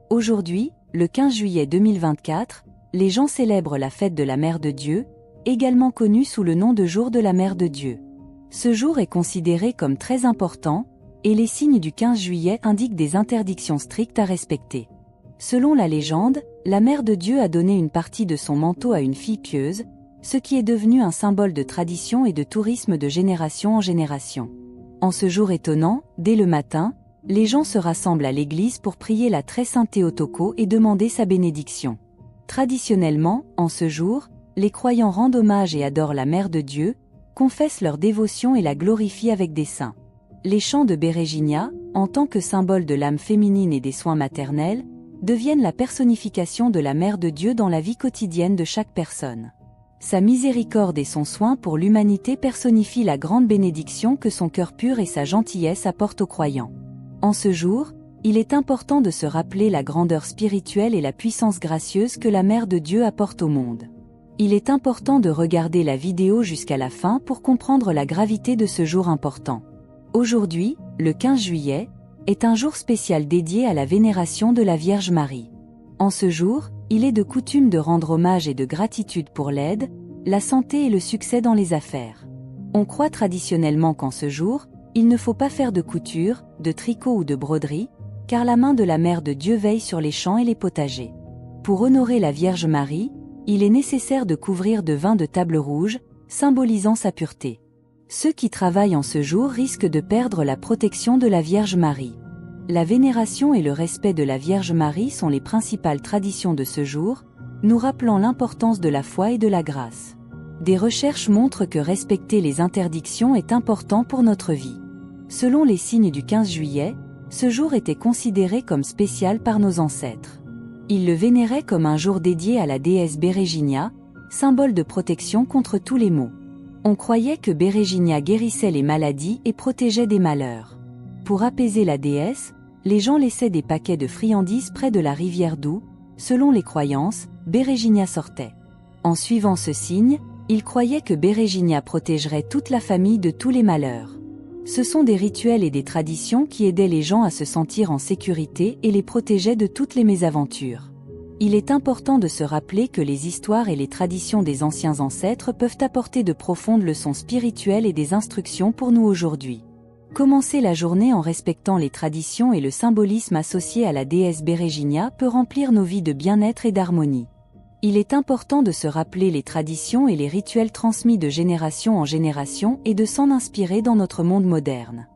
Aujourd'hui, le 15 juillet 2024, les gens célèbrent la fête de la Mère de Dieu, également connue sous le nom de jour de la Mère de Dieu. Ce jour est considéré comme très important, et les signes du 15 juillet indiquent des interdictions strictes à respecter. Selon la légende, la Mère de Dieu a donné une partie de son manteau à une fille pieuse, ce qui est devenu un symbole de tradition et de tourisme de génération en génération. En ce jour étonnant, dès le matin, les gens se rassemblent à l'église pour prier la très sainte Théotoko et demander sa bénédiction. Traditionnellement, en ce jour, les croyants rendent hommage et adorent la Mère de Dieu, confessent leur dévotion et la glorifient avec des saints. Les chants de Béréginia, en tant que symbole de l'âme féminine et des soins maternels, deviennent la personnification de la Mère de Dieu dans la vie quotidienne de chaque personne. Sa miséricorde et son soin pour l'humanité personnifient la grande bénédiction que son cœur pur et sa gentillesse apportent aux croyants. En ce jour, il est important de se rappeler la grandeur spirituelle et la puissance gracieuse que la Mère de Dieu apporte au monde. Il est important de regarder la vidéo jusqu'à la fin pour comprendre la gravité de ce jour important. Aujourd'hui, le 15 juillet, est un jour spécial dédié à la vénération de la Vierge Marie. En ce jour, il est de coutume de rendre hommage et de gratitude pour l'aide, la santé et le succès dans les affaires. On croit traditionnellement qu'en ce jour, il ne faut pas faire de couture, de tricot ou de broderie, car la main de la Mère de Dieu veille sur les champs et les potagers. Pour honorer la Vierge Marie, il est nécessaire de couvrir de vin de table rouge, symbolisant sa pureté. Ceux qui travaillent en ce jour risquent de perdre la protection de la Vierge Marie. La vénération et le respect de la Vierge Marie sont les principales traditions de ce jour, nous rappelant l'importance de la foi et de la grâce. Des recherches montrent que respecter les interdictions est important pour notre vie. Selon les signes du 15 juillet, ce jour était considéré comme spécial par nos ancêtres. Ils le vénéraient comme un jour dédié à la déesse Béréginia, symbole de protection contre tous les maux. On croyait que Béréginia guérissait les maladies et protégeait des malheurs. Pour apaiser la déesse, les gens laissaient des paquets de friandises près de la rivière d'où, selon les croyances, Béréginia sortait. En suivant ce signe, ils croyaient que Béréginia protégerait toute la famille de tous les malheurs. Ce sont des rituels et des traditions qui aidaient les gens à se sentir en sécurité et les protégeaient de toutes les mésaventures. Il est important de se rappeler que les histoires et les traditions des anciens ancêtres peuvent apporter de profondes leçons spirituelles et des instructions pour nous aujourd'hui. Commencer la journée en respectant les traditions et le symbolisme associé à la déesse Béréginia peut remplir nos vies de bien-être et d'harmonie. Il est important de se rappeler les traditions et les rituels transmis de génération en génération et de s'en inspirer dans notre monde moderne.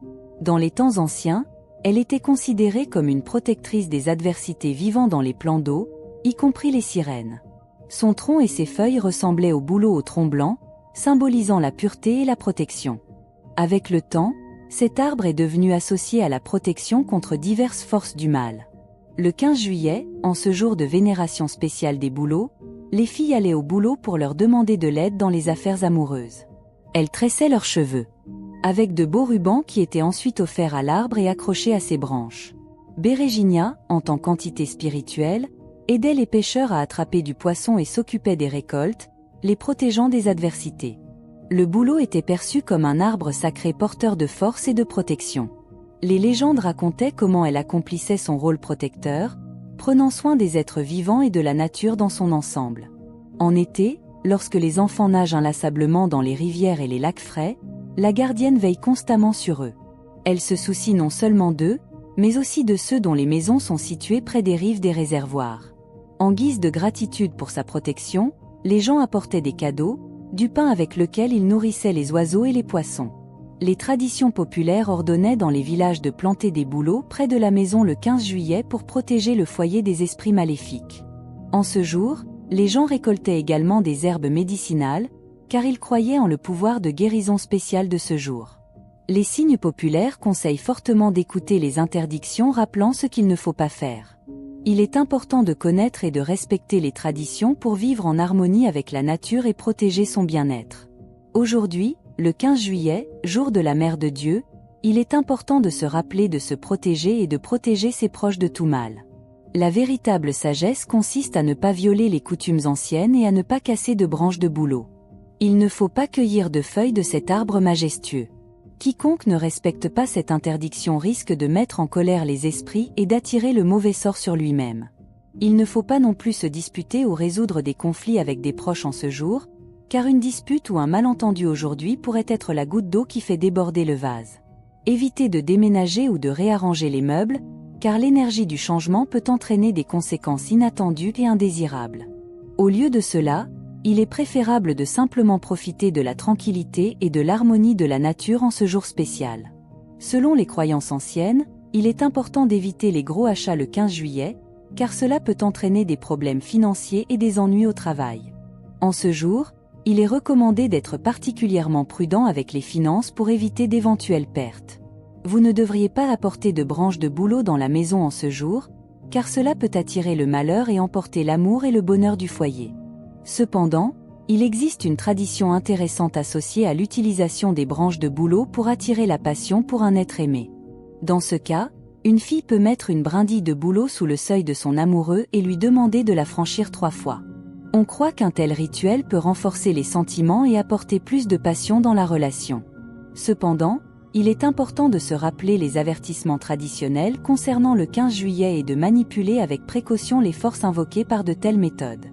Dans les temps anciens, elle était considérée comme une protectrice des adversités vivant dans les plans d'eau, y compris les sirènes. Son tronc et ses feuilles ressemblaient au bouleau au tronc blanc, symbolisant la pureté et la protection. Avec le temps, cet arbre est devenu associé à la protection contre diverses forces du mal. Le 15 juillet, en ce jour de vénération spéciale des bouleaux, les filles allaient au bouleau pour leur demander de l'aide dans les affaires amoureuses. Elles tressaient leurs cheveux, avec de beaux rubans qui étaient ensuite offerts à l'arbre et accrochés à ses branches. Béréginia, en tant qu'entité spirituelle, aidait les pêcheurs à attraper du poisson et s'occupait des récoltes, les protégeant des adversités. Le bouleau était perçu comme un arbre sacré porteur de force et de protection. Les légendes racontaient comment elle accomplissait son rôle protecteur, prenant soin des êtres vivants et de la nature dans son ensemble. En été, lorsque les enfants nagent inlassablement dans les rivières et les lacs frais, la gardienne veille constamment sur eux. Elle se soucie non seulement d'eux, mais aussi de ceux dont les maisons sont situées près des rives des réservoirs. En guise de gratitude pour sa protection, les gens apportaient des cadeaux, du pain avec lequel ils nourrissaient les oiseaux et les poissons. Les traditions populaires ordonnaient dans les villages de planter des bouleaux près de la maison le 15 juillet pour protéger le foyer des esprits maléfiques. En ce jour, les gens récoltaient également des herbes médicinales, car ils croyaient en le pouvoir de guérison spéciale de ce jour. Les signes populaires conseillent fortement d'écouter les interdictions rappelant ce qu'il ne faut pas faire. Il est important de connaître et de respecter les traditions pour vivre en harmonie avec la nature et protéger son bien-être. Aujourd'hui, le 15 juillet, jour de la Mère de Dieu, il est important de se rappeler de se protéger et de protéger ses proches de tout mal. La véritable sagesse consiste à ne pas violer les coutumes anciennes et à ne pas casser de branches de bouleau. Il ne faut pas cueillir de feuilles de cet arbre majestueux. Quiconque ne respecte pas cette interdiction risque de mettre en colère les esprits et d'attirer le mauvais sort sur lui-même. Il ne faut pas non plus se disputer ou résoudre des conflits avec des proches en ce jour, car une dispute ou un malentendu aujourd'hui pourrait être la goutte d'eau qui fait déborder le vase. Évitez de déménager ou de réarranger les meubles, car l'énergie du changement peut entraîner des conséquences inattendues et indésirables. Au lieu de cela, il est préférable de simplement profiter de la tranquillité et de l'harmonie de la nature en ce jour spécial. Selon les croyances anciennes, il est important d'éviter les gros achats le 15 juillet, car cela peut entraîner des problèmes financiers et des ennuis au travail. En ce jour, il est recommandé d'être particulièrement prudent avec les finances pour éviter d'éventuelles pertes. Vous ne devriez pas apporter de branches de bouleau dans la maison en ce jour, car cela peut attirer le malheur et emporter l'amour et le bonheur du foyer. Cependant, il existe une tradition intéressante associée à l'utilisation des branches de bouleau pour attirer la passion pour un être aimé. Dans ce cas, une fille peut mettre une brindille de bouleau sous le seuil de son amoureux et lui demander de la franchir 3 fois. On croit qu'un tel rituel peut renforcer les sentiments et apporter plus de passion dans la relation. Cependant, il est important de se rappeler les avertissements traditionnels concernant le 15 juillet et de manipuler avec précaution les forces invoquées par de telles méthodes.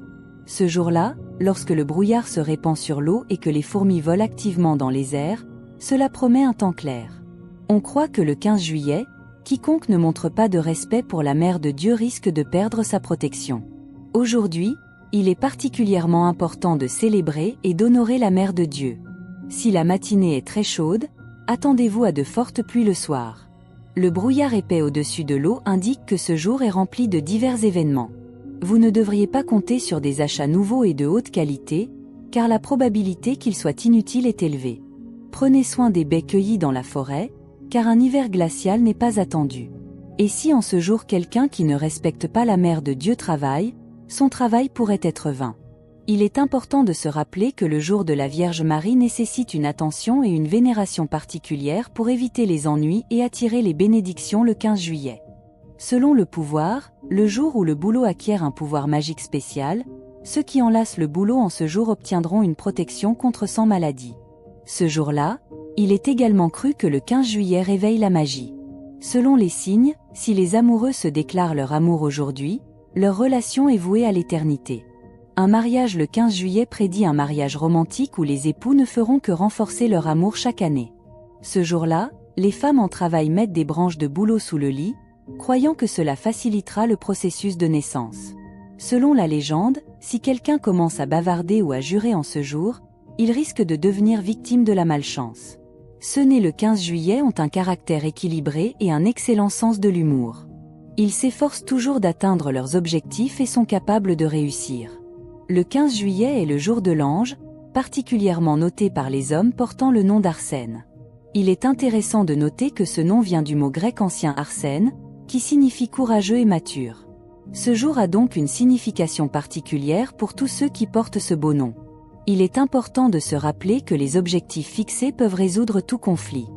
Ce jour-là, lorsque le brouillard se répand sur l'eau et que les fourmis volent activement dans les airs, cela promet un temps clair. On croit que le 15 juillet, quiconque ne montre pas de respect pour la Mère de Dieu risque de perdre sa protection. Aujourd'hui, il est particulièrement important de célébrer et d'honorer la Mère de Dieu. Si la matinée est très chaude, attendez-vous à de fortes pluies le soir. Le brouillard épais au-dessus de l'eau indique que ce jour est rempli de divers événements. Vous ne devriez pas compter sur des achats nouveaux et de haute qualité, car la probabilité qu'ils soient inutiles est élevée. Prenez soin des baies cueillies dans la forêt, car un hiver glacial n'est pas attendu. Et si en ce jour quelqu'un qui ne respecte pas la Mère de Dieu travaille, son travail pourrait être vain. Il est important de se rappeler que le jour de la Vierge Marie nécessite une attention et une vénération particulière pour éviter les ennuis et attirer les bénédictions le 15 juillet. Selon le pouvoir, le jour où le bouleau acquiert un pouvoir magique spécial, ceux qui enlacent le bouleau en ce jour obtiendront une protection contre 100 maladies. Ce jour-là, il est également cru que le 15 juillet réveille la magie. Selon les signes, si les amoureux se déclarent leur amour aujourd'hui, leur relation est vouée à l'éternité. Un mariage le 15 juillet prédit un mariage romantique où les époux ne feront que renforcer leur amour chaque année. Ce jour-là, les femmes en travail mettent des branches de bouleau sous le lit, croyant que cela facilitera le processus de naissance. Selon la légende, si quelqu'un commence à bavarder ou à jurer en ce jour, il risque de devenir victime de la malchance. Ceux nés le 15 juillet ont un caractère équilibré et un excellent sens de l'humour. Ils s'efforcent toujours d'atteindre leurs objectifs et sont capables de réussir. Le 15 juillet est le jour de l'ange, particulièrement noté par les hommes portant le nom d'Arsène. Il est intéressant de noter que ce nom vient du mot grec ancien Arsène, qui signifie courageux et mature. Ce jour a donc une signification particulière pour tous ceux qui portent ce beau nom. Il est important de se rappeler que les objectifs fixés peuvent résoudre tout conflit.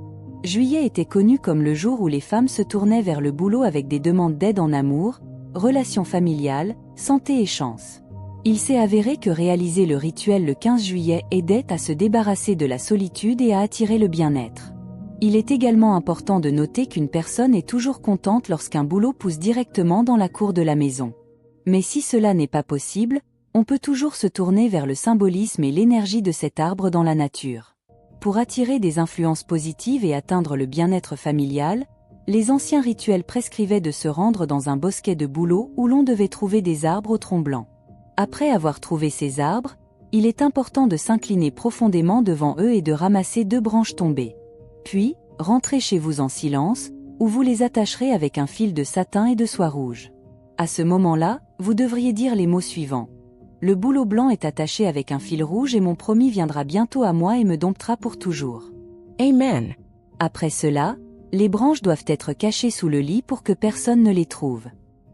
Juillet était connu comme le jour où les femmes se tournaient vers le boulot avec des demandes d'aide en amour, relations familiales, santé et chance. Il s'est avéré que réaliser le rituel le 15 juillet aidait à se débarrasser de la solitude et à attirer le bien-être. Il est également important de noter qu'une personne est toujours contente lorsqu'un bouleau pousse directement dans la cour de la maison. Mais si cela n'est pas possible, on peut toujours se tourner vers le symbolisme et l'énergie de cet arbre dans la nature. Pour attirer des influences positives et atteindre le bien-être familial, les anciens rituels prescrivaient de se rendre dans un bosquet de bouleaux où l'on devait trouver des arbres au tronc blanc. Après avoir trouvé ces arbres, il est important de s'incliner profondément devant eux et de ramasser 2 branches tombées. Puis, rentrez chez vous en silence, où vous les attacherez avec un fil de satin et de soie rouge. À ce moment-là, vous devriez dire les mots suivants. Le bouleau blanc est attaché avec un fil rouge et mon promis viendra bientôt à moi et me domptera pour toujours. Amen. Après cela, les branches doivent être cachées sous le lit pour que personne ne les trouve.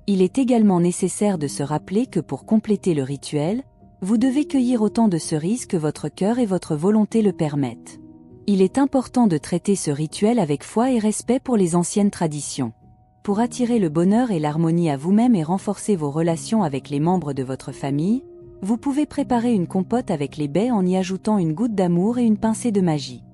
Il est également nécessaire de se rappeler que pour compléter le rituel, vous devez cueillir autant de cerises que votre cœur et votre volonté le permettent. Il est important de traiter ce rituel avec foi et respect pour les anciennes traditions. Pour attirer le bonheur et l'harmonie à vous-même et renforcer vos relations avec les membres de votre famille, vous pouvez préparer une compote avec les baies en y ajoutant une goutte d'amour et une pincée de magie.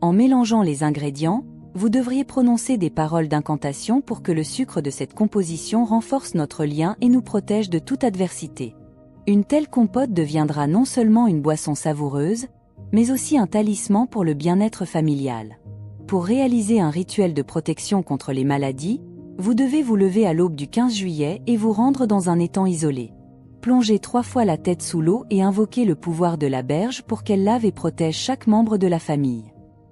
En mélangeant les ingrédients, vous devriez prononcer des paroles d'incantation pour que le sucre de cette composition renforce notre lien et nous protège de toute adversité. Une telle compote deviendra non seulement une boisson savoureuse, mais aussi un talisman pour le bien-être familial. Pour réaliser un rituel de protection contre les maladies, vous devez vous lever à l'aube du 15 juillet et vous rendre dans un étang isolé. Plongez 3 fois la tête sous l'eau et invoquez le pouvoir de la berge pour qu'elle lave et protège chaque membre de la famille.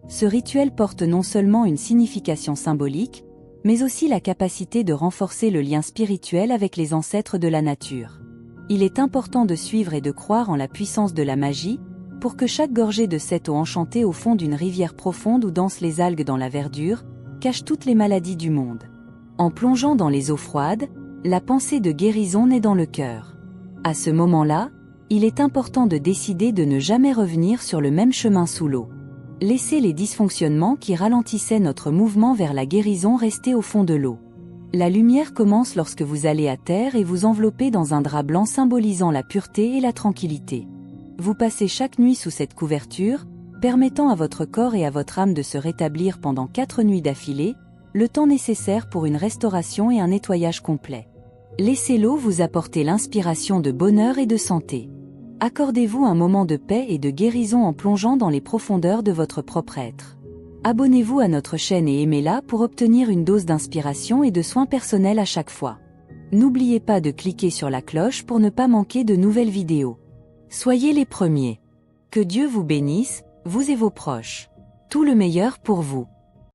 Ce rituel porte non seulement une signification symbolique, mais aussi la capacité de renforcer le lien spirituel avec les ancêtres de la nature. Il est important de suivre et de croire en la puissance de la magie, pour que chaque gorgée de cette eau enchantée au fond d'une rivière profonde où dansent les algues dans la verdure, cache toutes les maladies du monde. En plongeant dans les eaux froides, la pensée de guérison naît dans le cœur. À ce moment-là, il est important de décider de ne jamais revenir sur le même chemin sous l'eau. Laissez les dysfonctionnements qui ralentissaient notre mouvement vers la guérison rester au fond de l'eau. La lumière commence lorsque vous allez à terre et vous enveloppez dans un drap blanc symbolisant la pureté et la tranquillité. Vous passez chaque nuit sous cette couverture, permettant à votre corps et à votre âme de se rétablir pendant 4 nuits d'affilée, le temps nécessaire pour une restauration et un nettoyage complet. Laissez l'eau vous apporter l'inspiration de bonheur et de santé. Accordez-vous un moment de paix et de guérison en plongeant dans les profondeurs de votre propre être. Abonnez-vous à notre chaîne et aimez-la pour obtenir une dose d'inspiration et de soins personnels à chaque fois. N'oubliez pas de cliquer sur la cloche pour ne pas manquer de nouvelles vidéos. Soyez les premiers. Que Dieu vous bénisse, vous et vos proches. Tout le meilleur pour vous.